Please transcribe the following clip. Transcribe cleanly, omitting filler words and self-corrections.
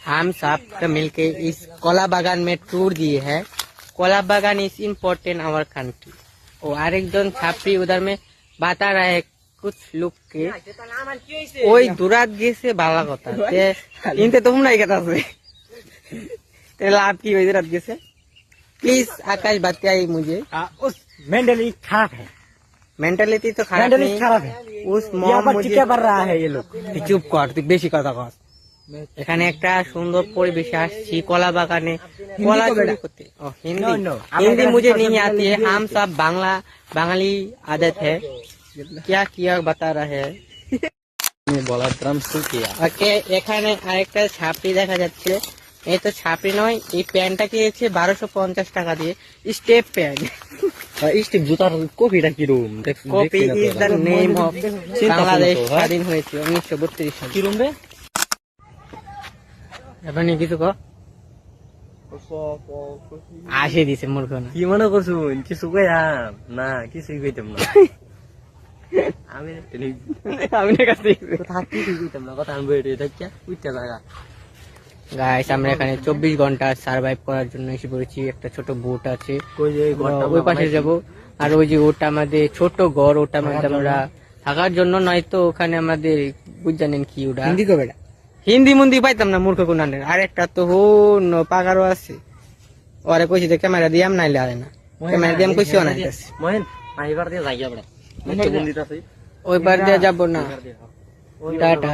हम सब मिलके इस कोला बागान में टूर दिए हैं। कोला बागान इज इम्पोर्टेंट आवर कंट्री। और आरेक जन छापरी उधर में बता रहा है कुछ लोग के ওই দূরাত গেছে বালা কথা ইনতে তো হুমনাই কথা আছে ते लाभ की वजह रात गए प्लीज आकाश बताइए मुझे। उस मेंटली खराब है, मेंटालिटी तो खराब नहीं, खराब है। उस मॉम मुझे क्या कर रहा है ये लोग? চুপ কর তুই বেশি কথা কস। এখানে একটা সুন্দর পরিবেশে আসছি কলা বাগানে কলা চুরি করতে। हिंदी हिंदी मुझे नहीं आती है। हम सब बांग्ला आदत है। क्या किया बता रहे हैं বলার ড্রাম শুকিয়া। ওকে এখানে আরেকটা ছাপড়ি দেখা যাচ্ছে। এই তো ছাপড়ি নয়, এই প্যান্টটা কিনেছে 1250 টাকা দিয়ে, স্টেপ প্যান্ট। স্টেপ জুতার কপিটা কিরম? Copy is the name of Bangladesh স্বাধীন হয়েছে 1932 সালে। কিরম রে? এবার নিয়ে কিছু কর আসে দিছে মূর্খ না। কি মনে করছুন? কিছু কইয়াম না, কিছুই কইতাম না। আমি কাছে কিছুই কইতাম না, কথা আমি বেরিয়ে থাকি উইটা লাগা। গাইস আমরা এখানে 24 ঘন্টা সার্ভাইভ করার জন্য এসে পড়েছি। একটা ছোট বোট আছে, কই যে ঘরটা ওই পাশে যাব। আর ওই যে ওটা আমাদের ছোট ঘর, ওটা মধ্যে আমরা থাকার জন্য, নয়তো ওখানে আমাদের বুঝ জানেন কি ওটা হিন্দি কবে হিন্দি মুন্দি পাইতাম না মূর্খ কোন। আর একটা তো পাকারও আছে, ওরে কইছি যে ক্যামেরা দিয়াম নাইলে আরে না, ক্যামেরা দিয়াম কইছিও না। মহেন আইবার দিয়ে যাই আমরা, ওই ওই পার দিয়ে যাবো না। টাটা।